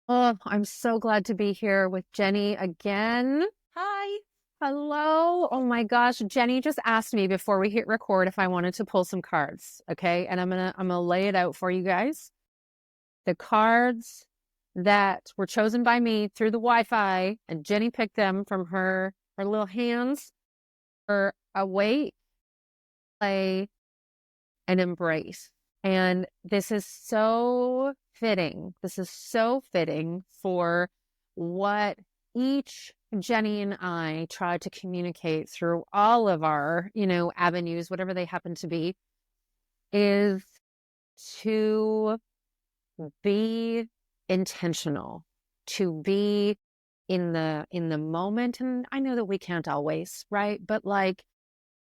Oh, I'm so glad to be here with Jenny again. Hi. Hello. Oh my gosh, Jenny just asked me before we hit record if I wanted to pull some cards, okay? And I'm gonna lay it out for you guys. The cards that were chosen by me through the Wi-Fi, and Jenny picked them from her little hands for awake, play, and embrace. And this is so fitting. This is so fitting for what each Jenny and I try to communicate through all of our, avenues, whatever they happen to be, is to be intentional, to be in the moment. And I know that we can't always, right? But like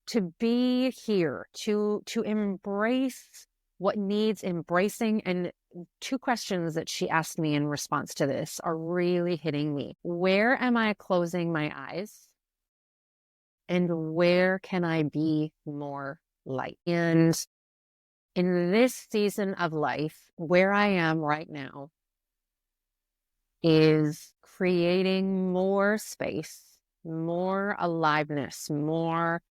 to be here, to embrace what needs embracing. And two questions that she asked me in response to this are really hitting me. Where am I closing my eyes? And where can I be more light? And in this season of life, where I am right now is creating more space, more aliveness, more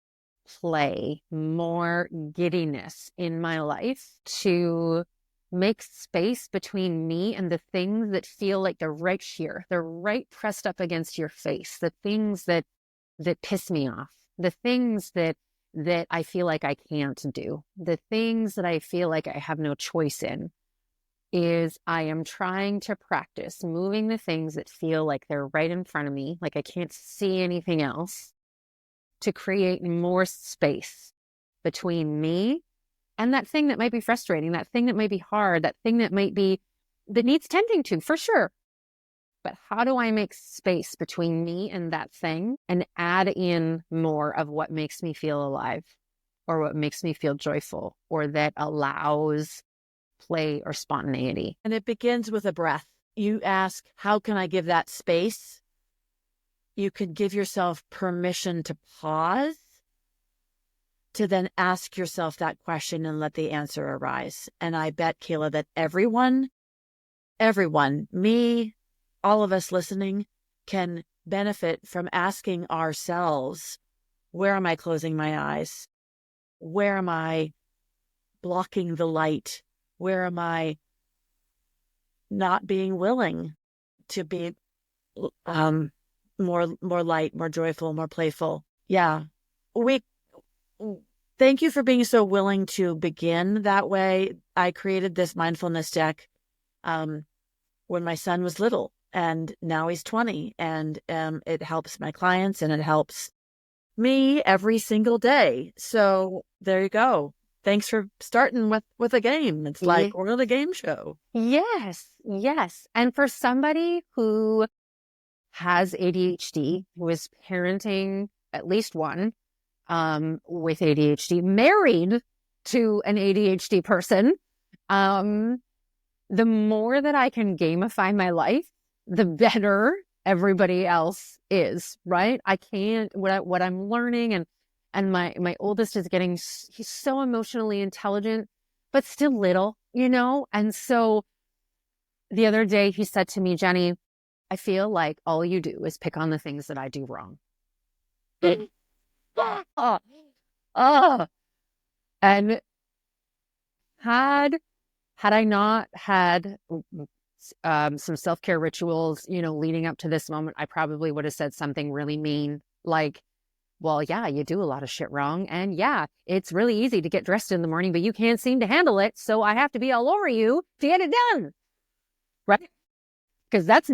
play, more giddiness in my life to make space between me and the things that feel like they're right here. They're right pressed up against your face. The things that piss me off. The things that I feel like I can't do. The things that I feel like I have no choice in is I am trying to practice moving the things that feel like they're right in front of me, like I can't see anything else, to create more space between me and that thing that might be frustrating, that thing that might be hard, that thing that needs tending to, for sure. But how do I make space between me and that thing and add in more of what makes me feel alive or what makes me feel joyful or that allows play or spontaneity? And it begins with a breath. You ask, how can I give that space? You could give yourself permission to pause, to then ask yourself that question and let the answer arise. And I bet, Kayla, that everyone, me, all of us listening, can benefit from asking ourselves, where am I closing my eyes? Where am I blocking the light? Where am I not being willing to be more light, more joyful, more playful? Yeah. We Thank you for being so willing to begin that way. I created this mindfulness deck when my son was little, and now he's 20, and it helps my clients and it helps me every single day. So there you go. Thanks for starting with a game. It's Yeah. like we're on a game show. Yes, yes. And for somebody who has ADHD, who is parenting at least one with ADHD, married to an ADHD person, the more that I can gamify my life, the better everybody else is, right? I can't, what I'm learning, and my oldest is getting, he's so emotionally intelligent, but still little, And so the other day he said to me, Jenny, I feel like all you do is pick on the things that I do wrong. Oh, oh. And had I not had some self-care rituals, leading up to this moment, I probably would have said something really mean, like, well, yeah, you do a lot of shit wrong. And yeah, it's really easy to get dressed in the morning, but you can't seem to handle it. So I have to be all over you to get it done. Right? Because that's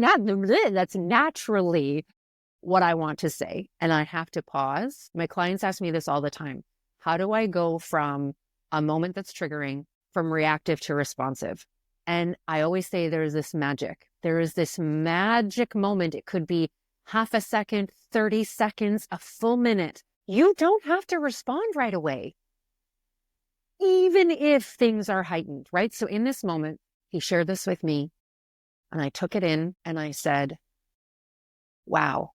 naturally what I want to say. And I have to pause. My clients ask me this all the time. How do I go from a moment that's triggering, from reactive to responsive? And I always say there is this magic. There is this magic moment. It could be half a second, 30 seconds, a full minute. You don't have to respond right away, even if things are heightened, right? So in this moment, he shared this with me and I took it in and I said, wow,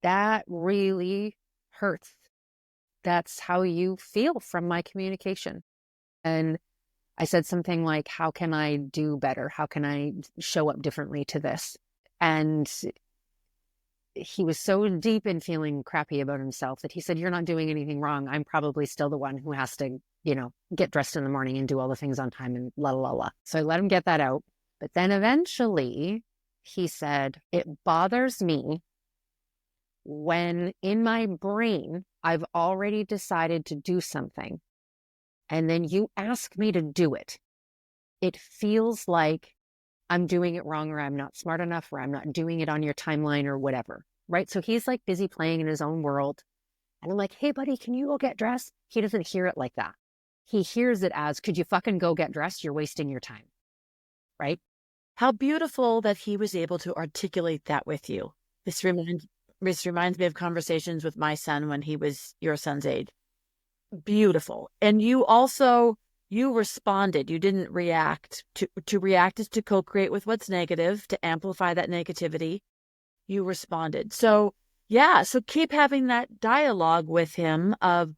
that really hurts. That's how you feel from my communication. And I said something like, how can I do better? How can I show up differently to this? And he was so deep in feeling crappy about himself that he said, you're not doing anything wrong. I'm probably still the one who has to, get dressed in the morning and do all the things on time and la, la, la. So I let him get that out. But then eventually he said, it bothers me when in my brain, I've already decided to do something and then you ask me to do it. It feels like I'm doing it wrong, or I'm not smart enough, or I'm not doing it on your timeline or whatever, right? So he's like busy playing in his own world. And I'm like, hey, buddy, can you go get dressed? He doesn't hear it like that. He hears it as, could you fucking go get dressed? You're wasting your time, right? How beautiful that he was able to articulate that with you. This reminds me of conversations with my son when he was your son's age. Beautiful. And you responded. You didn't react. To react is to co-create with what's negative, to amplify that negativity. You responded. So yeah, so keep having that dialogue with him of,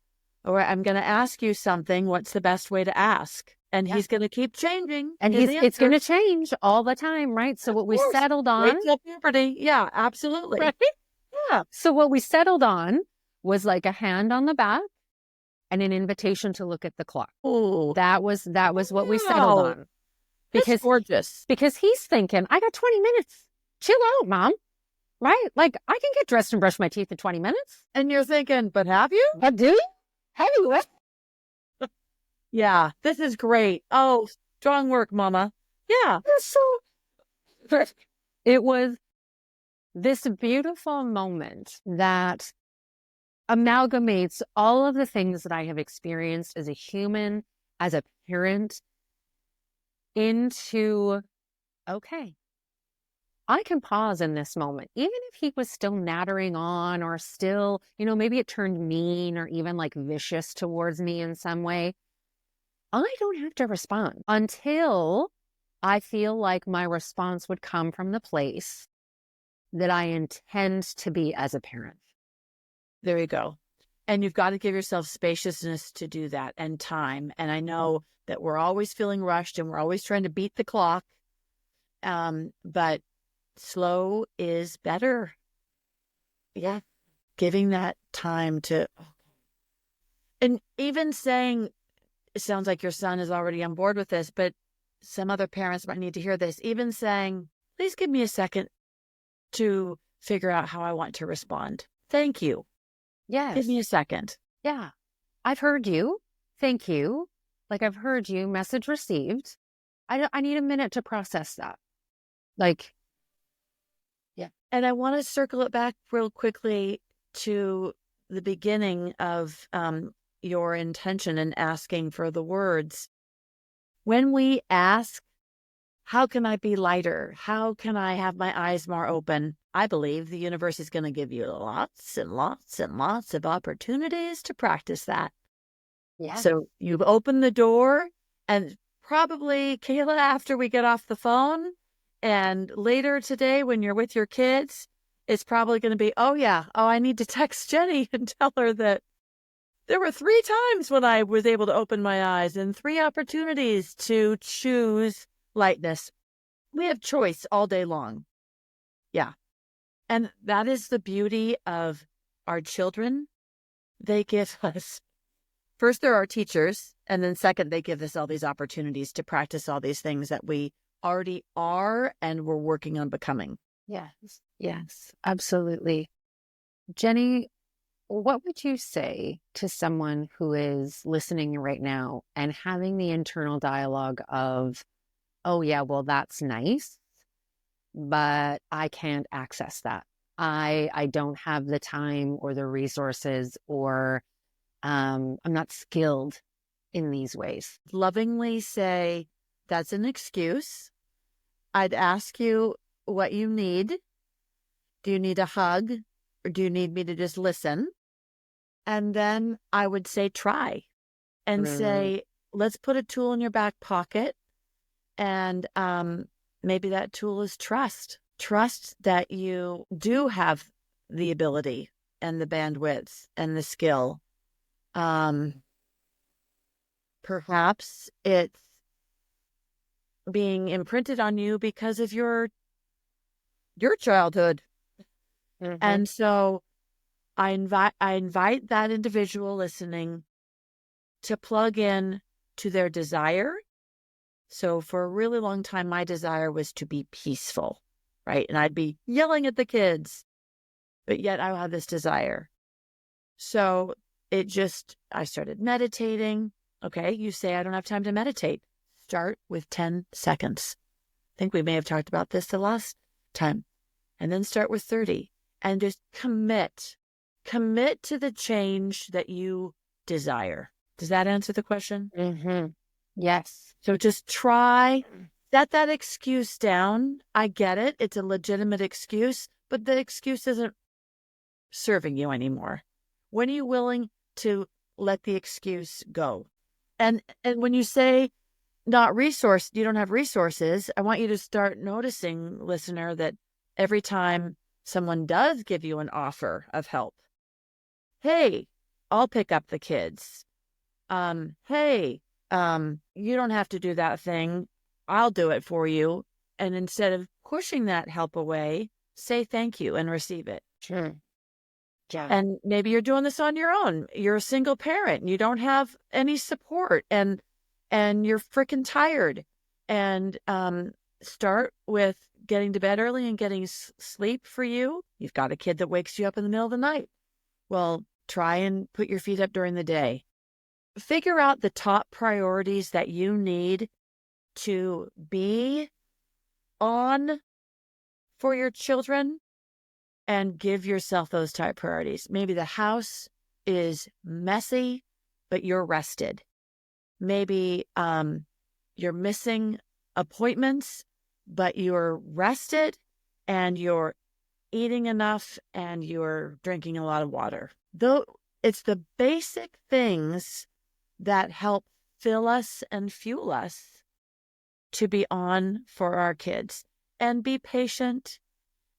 all right, I'm going to ask you something. What's the best way to ask? And he's going to keep changing. And it's going to change all the time, right? So what we settled on. Wait till puberty. Yeah, absolutely. Right? Yeah. So what we settled on was like a hand on the back and an invitation to look at the clock. Oh, that was what we settled on. Because that's gorgeous. Because he's thinking, I got 20 minutes. Chill out, Mom. Right? Like, I can get dressed and brush my teeth in 20 minutes. And you're thinking, but have you? But do you? Have you? Yeah, this is great. Oh, strong work, Mama. Yeah. So it was this beautiful moment that amalgamates all of the things that I have experienced as a human, as a parent, into, okay, I can pause in this moment. Even if he was still nattering on or still, maybe it turned mean or even like vicious towards me in some way, I don't have to respond until I feel like my response would come from the place that I intend to be as a parent. There you go. And you've got to give yourself spaciousness to do that and time. And I know that we're always feeling rushed and we're always trying to beat the clock. But slow is better. Yeah. Giving that time to, and even saying, it sounds like your son is already on board with this, but some other parents might need to hear this. Even saying, please give me a second to figure out how I want to respond. Thank you. Yes. Give me a second. Yeah. I've heard you. Thank you. Like, I've heard you. Message received. I need a minute to process that. Like, yeah. And I want to circle it back real quickly to the beginning of your intention in asking for the words. When we ask, how can I be lighter? How can I have my eyes more open? I believe the universe is going to give you lots and lots and lots of opportunities to practice that. Yeah. So you've opened the door, and probably, Kayla, after we get off the phone and later today when you're with your kids, it's probably going to be, I need to text Jenny and tell her that there were 3 times when I was able to open my eyes and 3 opportunities to choose lightness. We have choice all day long. Yeah. And that is the beauty of our children. They give us, first, they're our teachers. And then second, they give us all these opportunities to practice all these things that we already are and we're working on becoming. Yes. Yes, absolutely. Jenny, what would you say to someone who is listening right now and having the internal dialogue of, oh yeah, well, that's nice, but I can't access that. I don't have the time or the resources, or I'm not skilled in these ways. Lovingly say, that's an excuse. I'd ask you what you need. Do you need a hug, or do you need me to just listen? And then I would say, try and say, let's put a tool in your back pocket. And maybe that tool is trust. Trust that you do have the ability and the bandwidth and the skill. Perhaps it's being imprinted on you because of your childhood. Mm-hmm. And so I invite that individual listening to plug in to their desire. So for a really long time, my desire was to be peaceful, right? And I'd be yelling at the kids, but yet I have this desire. So I started meditating. Okay, you say, I don't have time to meditate. Start with 10 seconds. I think we may have talked about this the last time. And then start with 30 and just commit to the change that you desire. Does that answer the question? Mm-hmm. Yes. So just try, set that excuse down. I get it. It's a legitimate excuse, but the excuse isn't serving you anymore. When are you willing to let the excuse go? And when you say you don't have resources, I want you to start noticing, listener, that every time someone does give you an offer of help, hey, I'll pick up the kids. Hey, you don't have to do that thing. I'll do it for you. And instead of pushing that help away, say thank you and receive it. Sure. Yeah. And maybe you're doing this on your own. You're a single parent and you don't have any support and you're freaking tired. And start with getting to bed early and getting sleep for you. You've got a kid that wakes you up in the middle of the night. Well, try and put your feet up during the day. Figure out the top priorities that you need to be on for your children and give yourself those type priorities. Maybe the house is messy, but you're rested. Maybe you're missing appointments, but you're rested and you're eating enough and you're drinking a lot of water. Though it's the basic things that help fill us and fuel us to be on for our kids. And be patient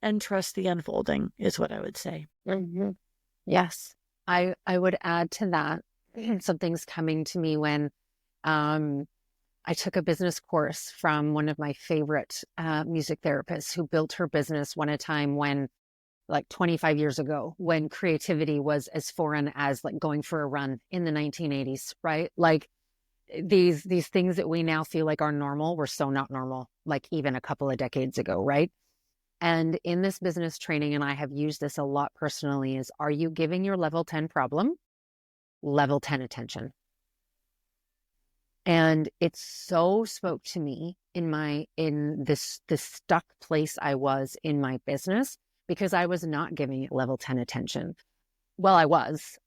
and trust the unfolding is what I would say. Mm-hmm. Yes. I would add to that, something's coming to me when I took a business course from one of my favorite music therapists who built her business one at a time when, like 25 years ago, when creativity was as foreign as like going for a run in the 1980s, right? Like these things that we now feel like are normal were so not normal, like even a couple of decades ago, right? And in this business training, and I have used this a lot personally, is, are you giving your level 10 problem level 10 attention? And it so spoke to me in this stuck place I was in my business, because I was not giving it level 10 attention. Well, I was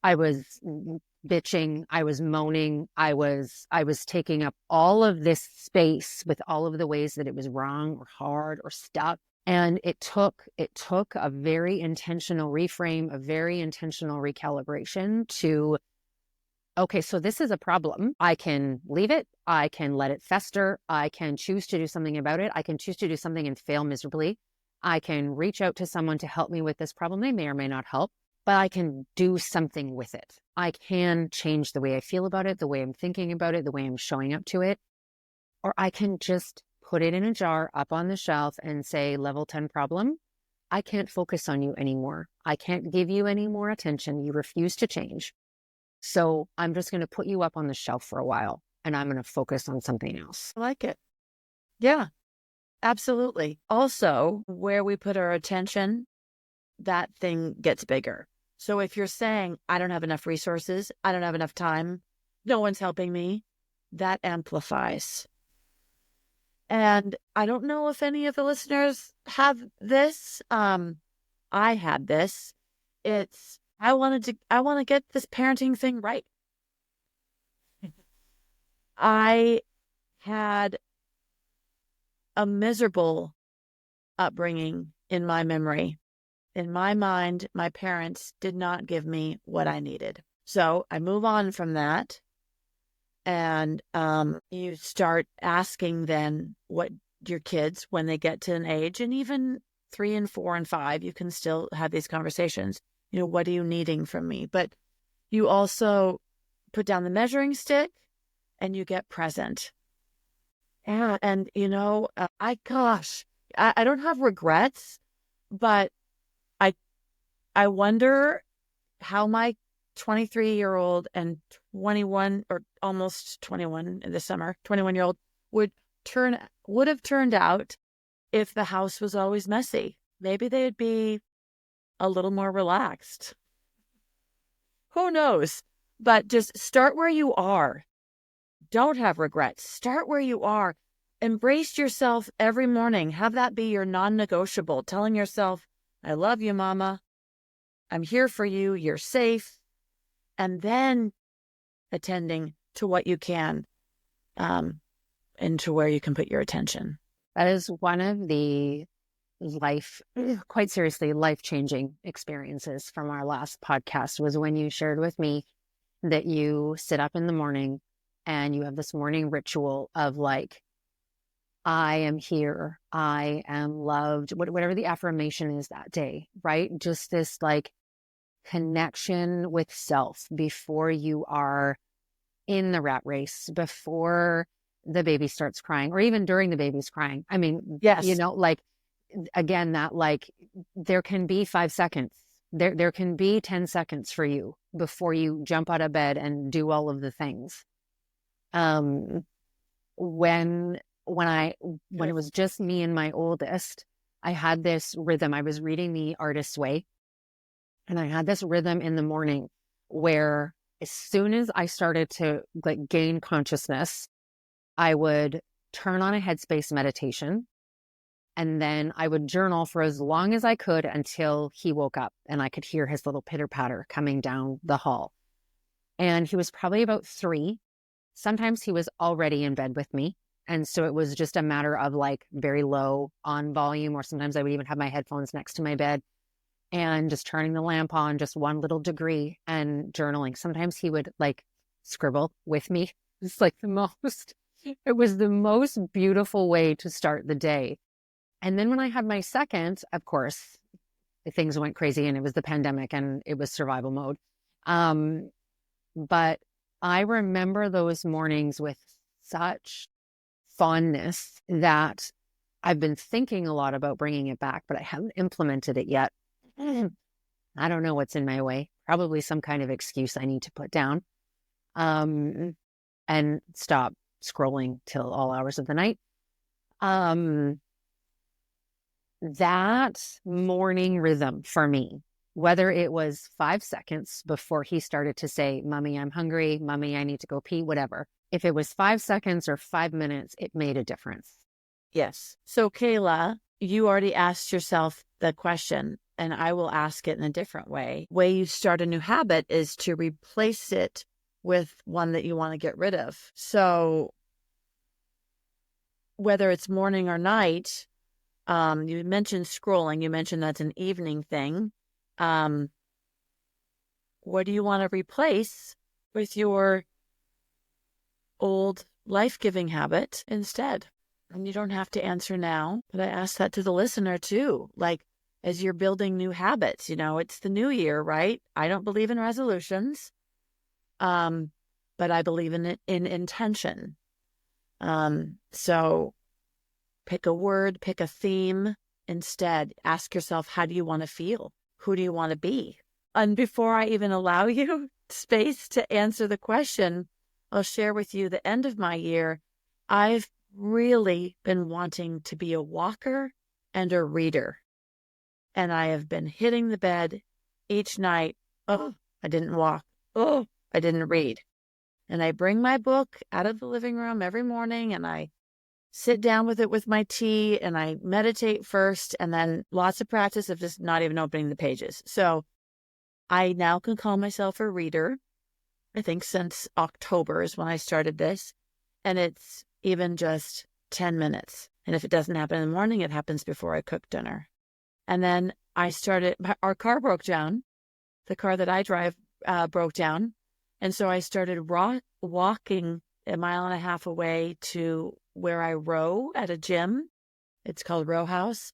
bitching, I was moaning, I was taking up all of this space with all of the ways that it was wrong or hard or stuck. And it took a very intentional reframe, a very intentional recalibration to, okay, so this is a problem. I can leave it. I can let it fester. I can choose to do something about it. I can choose to do something and fail miserably. I can reach out to someone to help me with this problem. They may or may not help, but I can do something with it. I can change the way I feel about it, the way I'm thinking about it, the way I'm showing up to it. Or I can just put it in a jar up on the shelf and say, level 10 problem. I can't focus on you anymore. I can't give you any more attention. You refuse to change. So I'm just going to put you up on the shelf for a while and I'm going to focus on something else. I like it. Yeah, absolutely. Also, where we put our attention, that thing gets bigger. So if you're saying, I don't have enough resources, I don't have enough time, no one's helping me, that amplifies. And I don't know if any of the listeners have this. I had this. I want to get this parenting thing right. I had a miserable upbringing in my memory. In my mind, my parents did not give me what I needed. So I move on from that. And you start asking then what your kids, when they get to an age, and even 3 and 4 and 5, you can still have these conversations. You know, what are you needing from me? But you also put down the measuring stick and you get present. Yeah. And, I don't have regrets, but I, I wonder how my 23-year-old and 21 or almost 21 in the summer, 21-year-old would would have turned out if the house was always messy. Maybe they'd be a little more relaxed. Who knows? But just start where you are. Don't have regrets. Start where you are. Embrace yourself every morning. Have that be your non-negotiable, telling yourself, I love you, mama. I'm here for you. You're safe. And then attending to what you can, and to where you can put your attention. That is one of the quite seriously, life-changing experiences from our last podcast was when you shared with me that you sit up in the morning and you have this morning ritual of like, I am here, I am loved, whatever the affirmation is that day, right? Just this like connection with self before you are in the rat race, before the baby starts crying, or even during the baby's crying. I mean, Yes. like, again, that like, there can be 5 seconds. There can be 10 seconds for you before you jump out of bed and do all of the things. When it was just me and my oldest, I had this rhythm. I was reading The Artist's Way, and I had this rhythm in the morning where as soon as I started to like gain consciousness, I would turn on a headspace meditation, and then I would journal for as long as I could until he woke up and I could hear his little pitter patter coming down the hall. And he was probably about 3. Sometimes he was already in bed with me. And so it was just a matter of like very low on volume, or sometimes I would even have my headphones next to my bed and just turning the lamp on just 1 little degree and journaling. Sometimes he would like scribble with me. It's like it was the most beautiful way to start the day. And then when I had my second, of course, things went crazy and it was the pandemic and it was survival mode. But I remember those mornings with such fondness that I've been thinking a lot about bringing it back, but I haven't implemented it yet. I don't know what's in my way. Probably some kind of excuse I need to put down, and stop scrolling till all hours of the night. That morning rhythm for me, whether it was 5 seconds before he started to say, Mommy, I'm hungry, Mommy, I need to go pee, whatever. If it was 5 seconds or 5 minutes, it made a difference. Yes. So Kayla, you already asked yourself the question, and I will ask it in a different way. The way you start a new habit is to replace it with one that you want to get rid of. So whether it's morning or night, you mentioned scrolling. You mentioned that's an evening thing. What do you want to replace with your old life-giving habit instead? And you don't have to answer now, but I ask that to the listener too. Like, as you're building new habits, it's the new year, right? I don't believe in resolutions, but I believe in intention. So pick a word, pick a theme. Instead, ask yourself, how do you want to feel? Who do you want to be? And before I even allow you space to answer the question, I'll share with you the end of my year. I've really been wanting to be a walker and a reader. And I have been hitting the bed each night. Oh, I didn't walk. Oh, I didn't read. And I bring my book out of the living room every morning and I sit down with it with my tea and I meditate first, and then lots of practice of just not even opening the pages. So I now can call myself a reader. I think since October is when I started this, and it's even just 10 minutes. And if it doesn't happen in the morning, it happens before I cook dinner. And then our car broke down. The car that I drive broke down. And so I started walking 1.5 miles away to where I row at a gym. It's called Row House.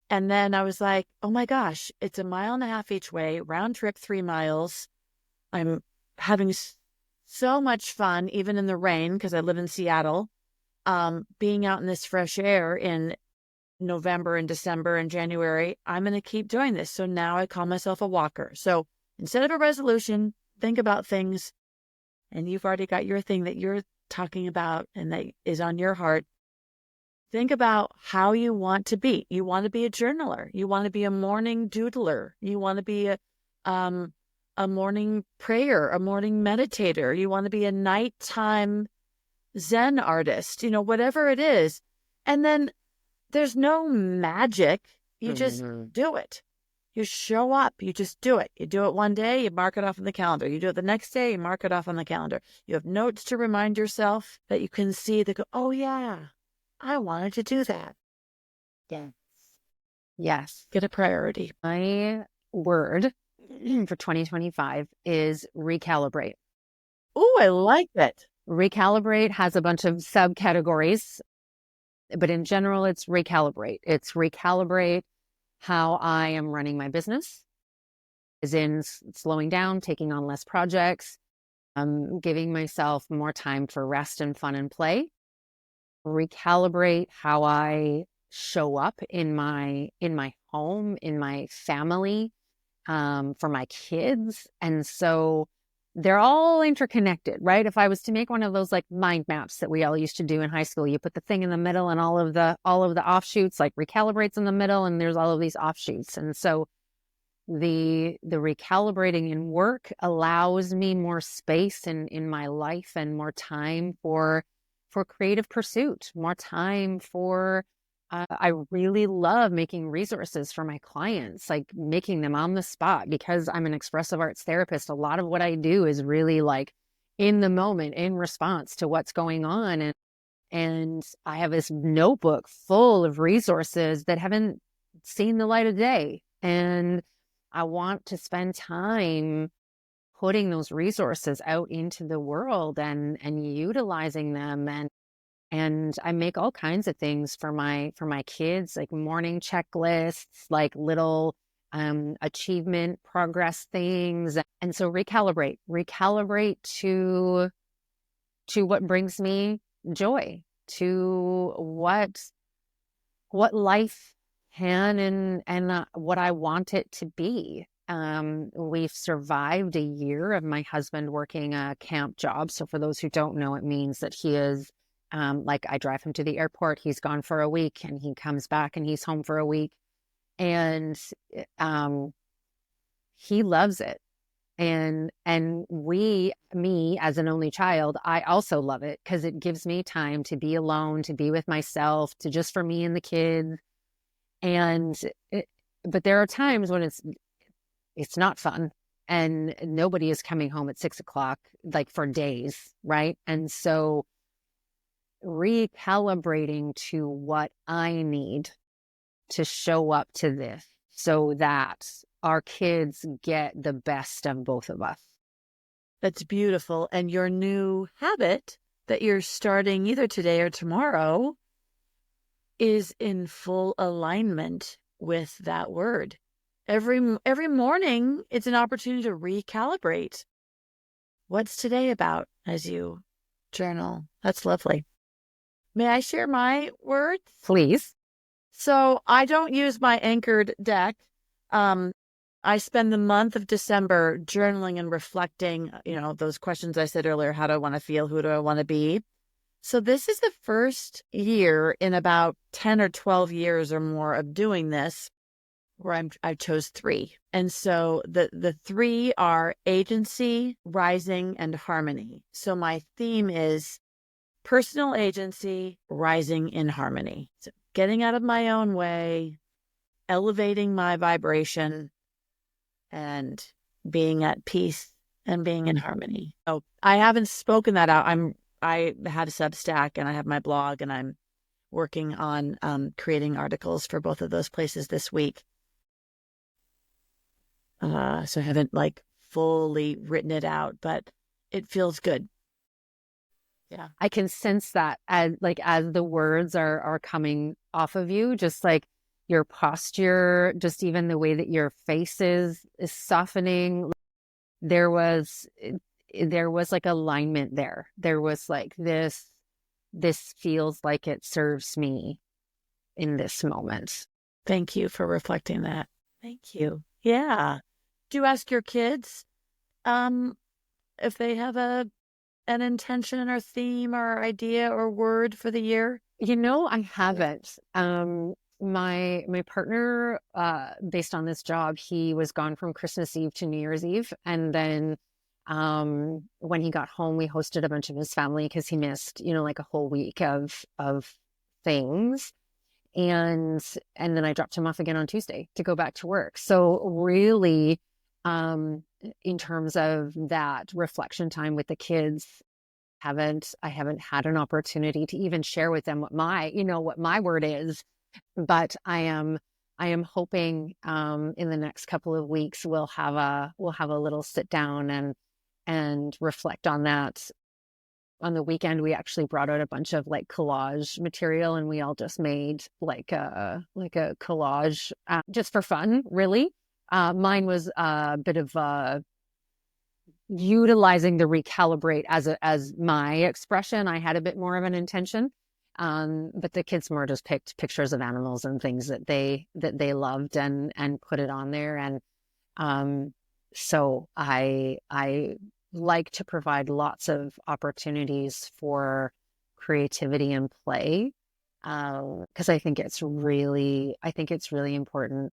And then I was like, oh my gosh, it's 1.5 miles each way, round trip 3 miles. I'm having so much fun, even in the rain, because I live in Seattle. being out in this fresh air in November and December and January, I'm going to keep doing this. So now I call myself a walker. So instead of a resolution, think about things, and you've already got your thing that you're talking about and that is on your heart. Think about how you want to be. You want to be a journaler. You want to be a morning doodler. You want to be a morning prayer, a morning meditator. You want to be a nighttime Zen artist, whatever it is. And then there's no magic. You just do it. You show up. You just do it. You do it one day, you mark it off on the calendar. You do it the next day, you mark it off on the calendar. You have notes to remind yourself that you can see that go, oh yeah, I wanted to do that. Yes. Yes. Get a priority. My word for 2025 is recalibrate. Oh, I like it. Recalibrate has a bunch of subcategories, but in general, it's recalibrate. It's recalibrate how I am running my business, as in slowing down, taking on less projects, giving myself more time for rest and fun and play. Recalibrate how I show up in my home, in my family, for my kids. And so they're all interconnected, right? If I was to make one of those like mind maps that we all used to do in high school, you put the thing in the middle and all of the offshoots, like recalibrates in the middle, and there's all of these offshoots. And so the recalibrating in work allows me more space in my life and more time for creative pursuit, more time for I really love making resources for my clients, like making them on the spot, because I'm an expressive arts therapist. A lot of what I do is really like in the moment, in response to what's going on. And I have this notebook full of resources that haven't seen the light of day. And I want to spend time putting those resources out into the world and utilizing them. And I make all kinds of things for my kids, like morning checklists, like little achievement progress things. And so recalibrate to what brings me joy, to what life can and what I want it to be. We've survived a year of my husband working a camp job. So for those who don't know, it means that he is like I drive him to the airport, he's gone for a week, and he comes back and he's home for a week. And he loves it. And me as an only child, I also love it because it gives me time to be alone, to be with myself, to just for me and the kids. But there are times when it's not fun and nobody is coming home at 6:00, like for days. Right. And so recalibrating to what I need to show up to this so that our kids get the best of both of us. That's beautiful. And your new habit that you're starting either today or tomorrow is in full alignment with that word. Every morning, it's an opportunity to recalibrate. What's today about as you journal? That's lovely. May I share my words? Please. So I don't use my anchored deck. I spend the month of December journaling and reflecting, those questions I said earlier. How do I want to feel? Who do I want to be? So this is the first year in about 10 or 12 years or more of doing this where I chose 3. And so the 3 are agency, rising, and harmony. So my theme is personal agency, rising in harmony. So getting out of my own way, elevating my vibration, and being at peace and being in harmony. So I haven't spoken that out. I had a Substack and I have my blog, and I'm working on creating articles for both of those places this week. So I haven't like fully written it out, but it feels good. Yeah. I can sense that as the words are coming off of you, just like your posture, just even the way that your face is softening. There was like alignment there. There was like this this feels like it serves me in this moment. Thank you for reflecting that. Thank you. Yeah. Do you ask your kids if they have an intention or theme or idea or word for the year? I haven't. My partner, based on this job, he was gone from Christmas Eve to New Year's Eve. And then when he got home, we hosted a bunch of his family because he missed, like a whole week of things. And then I dropped him off again on Tuesday to go back to work. So really, in terms of that reflection time with the kids, I haven't had an opportunity to even share with them what my word is. But I am hoping in the next couple of weeks we'll have a little sit down and reflect on that. On the weekend, we actually brought out a bunch of like collage material, and we all just made like a collage just for fun, really. Mine was a bit of utilizing the recalibrate as my expression. I had a bit more of an intention, but the kids more just picked pictures of animals and things that they loved and put it on there. And so I like to provide lots of opportunities for creativity and play, because I think it's really important.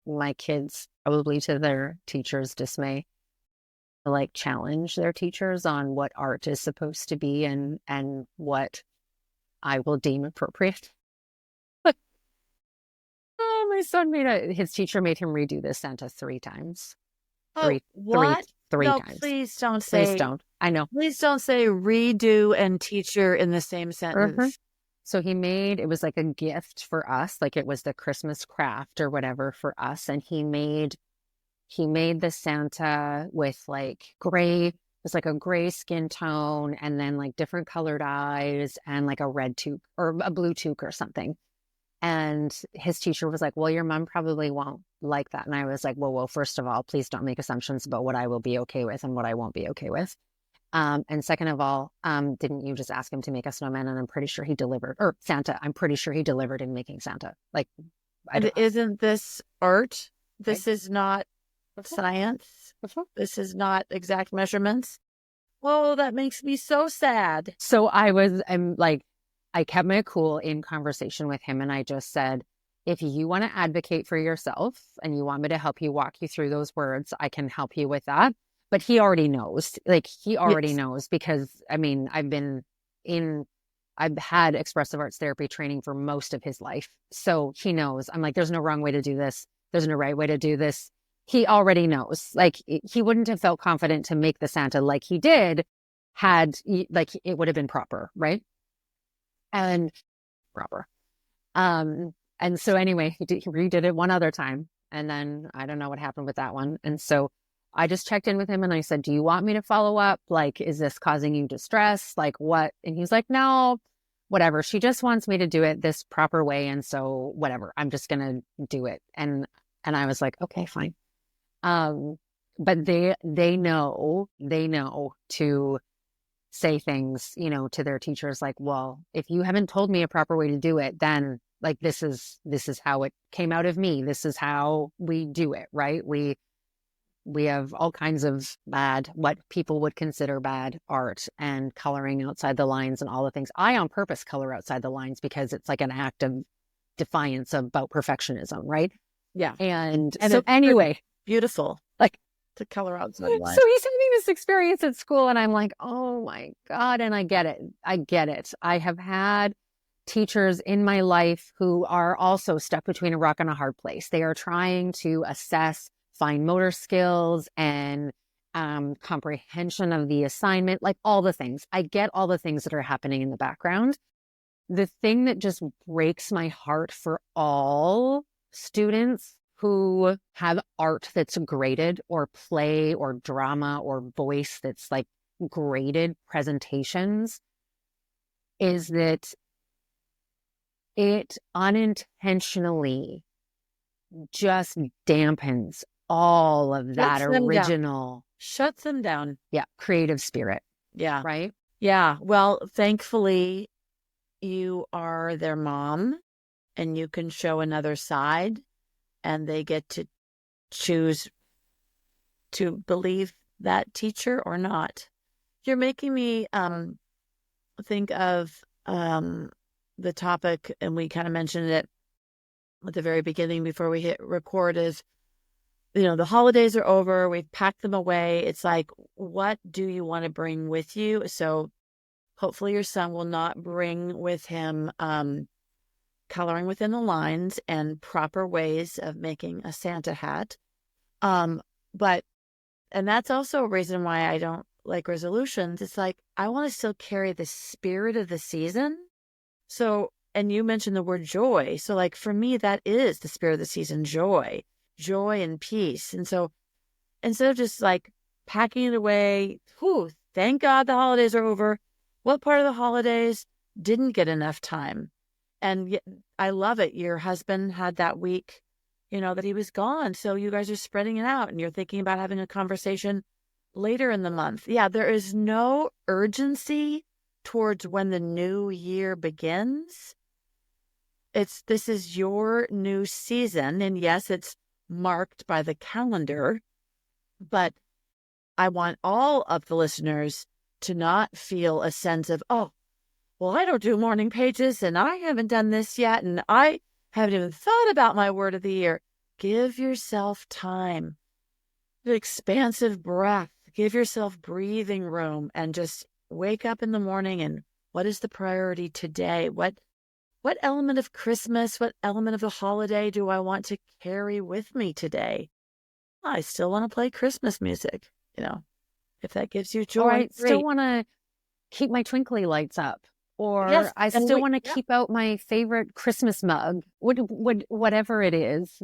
My kids, probably to their teachers' dismay, like challenge their teachers on what art is supposed to be and what I will deem appropriate. My son his teacher made him redo this Santa 3 times. Oh, what? Three No, times. please don't say. Please don't. I know. Please don't say redo and teacher in the same sentence. So it was like a gift for us, like it was the Christmas craft or whatever for us, and he made the Santa with like gray. It was like a gray skin tone, and then like different colored eyes, and like a red toque or a blue toque or something. And his teacher was like, well, your mom probably won't like that. And I was like, well, first of all, please don't make assumptions about what I will be okay with and what I won't be okay with. And second of all, didn't you just ask him to make a snowman? And I'm pretty sure he delivered, or Santa. I'm pretty sure he delivered in making Santa. Like, isn't this art? This is not science. This is not exact measurements. Whoa, that makes me so sad. So I kept my cool in conversation with him, and I just said, if you want to advocate for yourself and you want me to help you walk you through those words, I can help you with that. But he already knows, knows, because I mean, I've had expressive arts therapy training for most of his life. So he knows. I'm like, there's no wrong way to do this. There's no right way to do this. He already knows. Like, he wouldn't have felt confident to make the Santa like he did had it would have been proper, right? And proper. And so anyway, he redid it one other time. And then I don't know what happened with that one. And so I just checked in with him and I said, do you want me to follow up? Like, is this causing you distress? Like, what? And he's like, no, whatever. She just wants me to do it this proper way. And so whatever, I'm just going to do it. And I was like, okay, fine. But they know to say things, to their teachers like, well, if you haven't told me a proper way to do it, then like, this is how it came out of me. This is how we do it, right? We have all kinds of what people would consider bad art and coloring outside the lines and all the things. I on purpose color outside the lines because it's like an act of defiance about perfectionism, right? Yeah. And so anyway, beautiful. Like, to color outside the lines. So he's having this experience at school and I'm like, oh my God. And I get it. I have had teachers in my life who are also stuck between a rock and a hard place. They are trying to assess fine motor skills and comprehension of the assignment, like all the things. I get all the things that are happening in the background. The thing that just breaks my heart for all students who have art that's graded, or play or drama or voice that's like graded presentations, is that it unintentionally just dampens all of that original, shuts them down. Yeah. Creative spirit. Yeah. Right. Yeah. Well, thankfully, you are their mom and you can show another side, and they get to choose to believe that teacher or not. You're making me think of the topic, and we kind of mentioned it at the very beginning before we hit record, is, the holidays are over. We've packed them away. It's like, what do you want to bring with you? So hopefully your son will not bring with him coloring within the lines and proper ways of making a Santa hat. But that's also a reason why I don't like resolutions. It's like, I want to still carry the spirit of the season. So, and you mentioned the word joy. So like, for me, that is the spirit of the season, joy and peace. And so instead of just like packing it away, thank God the holidays are over. What part of the holidays didn't get enough time? And I love it. Your husband had that week, that he was gone. So you guys are spreading it out, and you're thinking about having a conversation later in the month. Yeah, there is no urgency towards when the new year begins. This is your new season. And yes, it's marked by the calendar, but I want all of the listeners to not feel a sense of, oh, well, I don't do morning pages, and I haven't done this yet, and I haven't even thought about my word of the year. Give yourself time, an expansive breath. Give yourself breathing room, and just wake up in the morning, and what is the priority today? What element of Christmas, what element of the holiday do I want to carry with me today? I still want to play Christmas music, if that gives you joy. Or I still want to keep my twinkly lights up. Or yes, I still want to keep out my favorite Christmas mug, whatever it is.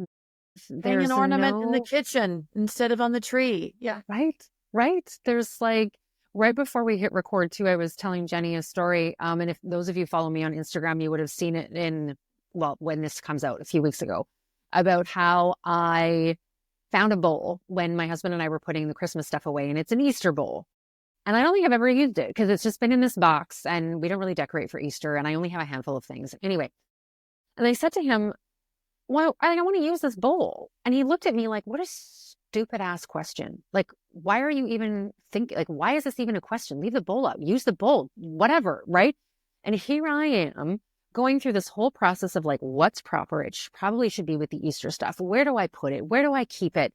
Hang an ornament in the kitchen instead of on the tree. Yeah. Right. There's like, right before we hit record too, I was telling Jenny a story. And if those of you follow me on Instagram, you would have seen it when this comes out a few weeks ago, about how I found a bowl when my husband and I were putting the Christmas stuff away, and it's an Easter bowl. And I don't think I've ever used it because it's just been in this box, and we don't really decorate for Easter, and I only have a handful of things. Anyway, and I said to him, well, I want to use this bowl. And he looked at me like, what a stupid ass question. Like, why are you even thinking, like, why is this even a question? Leave the bowl up, use the bowl, whatever, right? And here I am going through this whole process of like, what's proper? It probably should be with the Easter stuff. Where do I put it? Where do I keep it?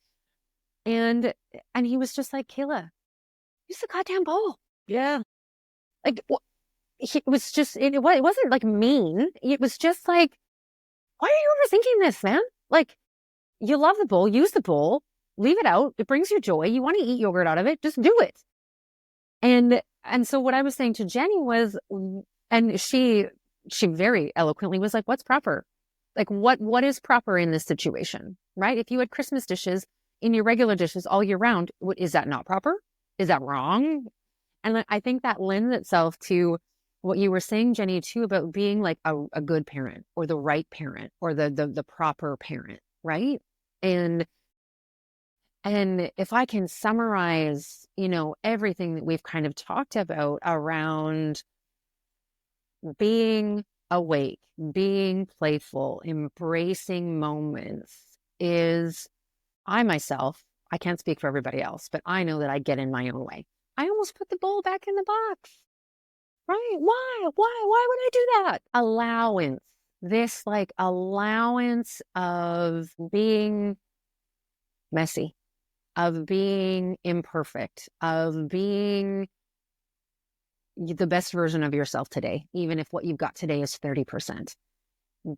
And he was just like, Kayla, use the goddamn bowl. Yeah. Like, it was just, it wasn't like mean. It was just like, why are you overthinking this, man? Like, you love the bowl, use the bowl, leave it out. It brings you joy. You want to eat yogurt out of it, just do it. And so what I was saying to Jenny was, and she very eloquently was like, what's proper? Like, what is proper in this situation, right? If you had Christmas dishes in your regular dishes all year round, is that not proper? Is that wrong? And I think that lends itself to what you were saying, Jenny, too, about being like a good parent, or the right parent, or the proper parent, right? And if I can summarize, everything that we've kind of talked about around being awake, being playful, embracing moments, is I can't speak for everybody else, but I know that I get in my own way. I almost put the bowl back in the box. Right? Why would I do that? Allowance. This like allowance of being messy, of being imperfect, of being the best version of yourself today, even if what you've got today is 30%.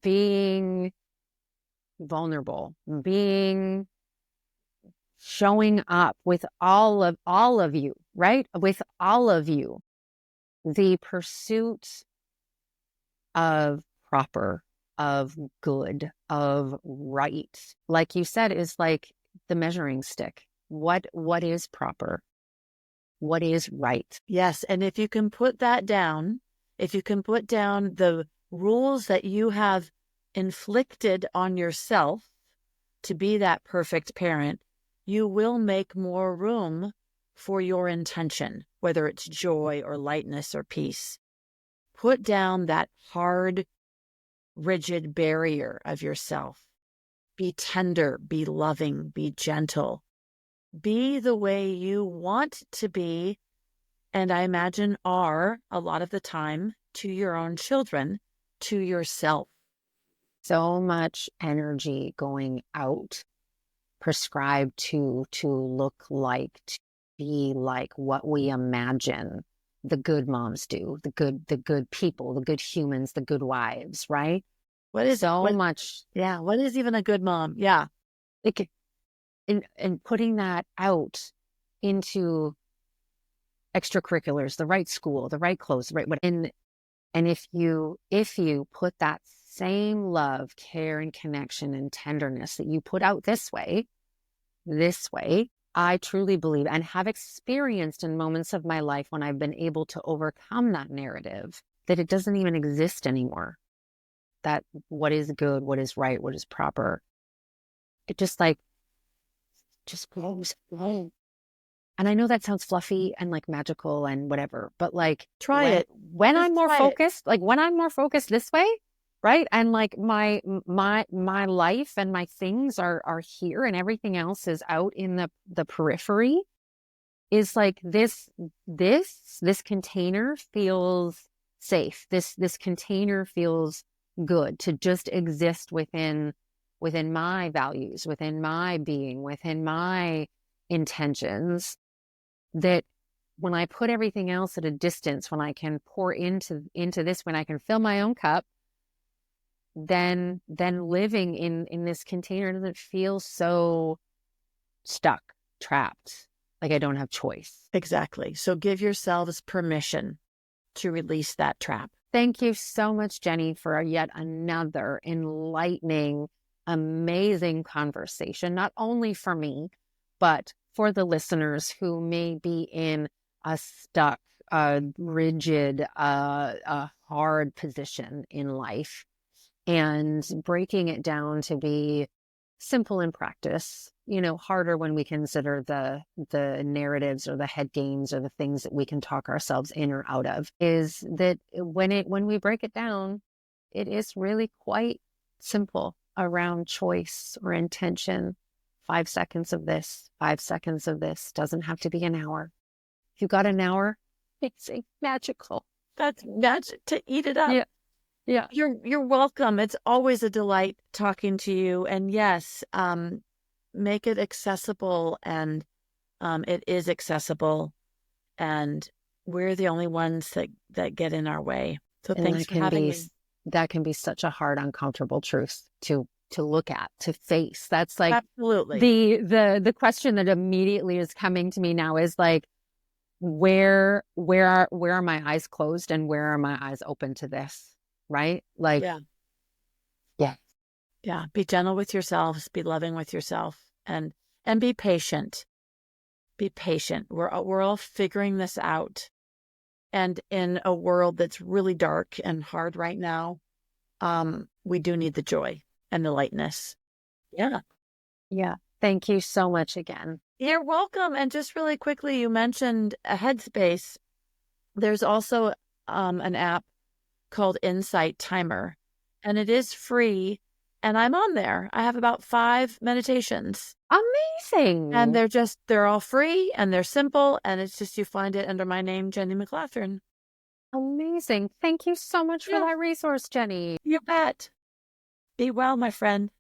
Being vulnerable, showing up with all of you, right? With all of you. The pursuit of proper, of good, of right, like you said, is like the measuring stick. What is proper? What is right? Yes. And if you can put that down, if you can put down the rules that you have inflicted on yourself to be that perfect parent, you will make more room for your intention, whether it's joy or lightness or peace. Put down that hard, rigid barrier of yourself. Be tender, be loving, be gentle. Be the way you want to be, and I imagine are a lot of the time, to your own children, to yourself. So much energy going out, prescribed to look like, to be like what we imagine the good moms do, the good people, the good humans, the good wives, right? What is much? Yeah, what is even a good mom? Yeah. Like, and putting that out into extracurriculars, the right school, the right clothes, the right what, and if you put that same love, care, and connection and tenderness that you put out this way, I truly believe and have experienced in moments of my life when I've been able to overcome that narrative, that it doesn't even exist anymore. That what is good, what is right, what is proper, it just goes away. And I know that sounds fluffy and like magical and whatever, but like Try it. When Just I'm more try it. focused, like when I'm more focused this way, right? And like my life and my things are here and everything else is out in the periphery, is like this container feels safe. This container feels good to just exist within my values, within my being, within my intentions. That when I put everything else at a distance, when I can pour into this, when I can fill my own cup, then living in this container doesn't feel so stuck, trapped, like I don't have choice. Exactly. So give yourselves permission to release that trap. Thank you so much, Jenny, for yet another enlightening, amazing conversation, not only for me, but for the listeners who may be in a stuck, rigid, hard position in life, and breaking it down to be simple in practice, harder when we consider the narratives or the head games or the things that we can talk ourselves in or out of, is that when we break it down, it is really quite simple around choice or intention. 5 seconds of this, 5 seconds of this, doesn't have to be an hour. If you got an hour, it's magical. That's magic to eat it up. Yeah. You're welcome. It's always a delight talking to you. And yes, make it accessible, and it is accessible, and we're the only ones that get in our way. So thanks for having me. That can be such a hard, uncomfortable truth to look at, to face. That's like absolutely the question that immediately is coming to me now is like, where are my eyes closed and where are my eyes open to this? Right? Like, yeah. Be gentle with yourselves, be loving with yourself, and be patient. Be patient. We're all figuring this out. And in a world that's really dark and hard right now, we do need the joy and the lightness. Yeah. Thank you so much again. You're welcome. And just really quickly, you mentioned a Headspace. There's also an app called Insight Timer, and it is free. And I'm on there. I have about 5 meditations. Amazing. And they're all free and they're simple. And it's just, you find it under my name, Jenny McLaughlin. Amazing. Thank you so much for that resource, Jenny. You bet. Be well, my friend.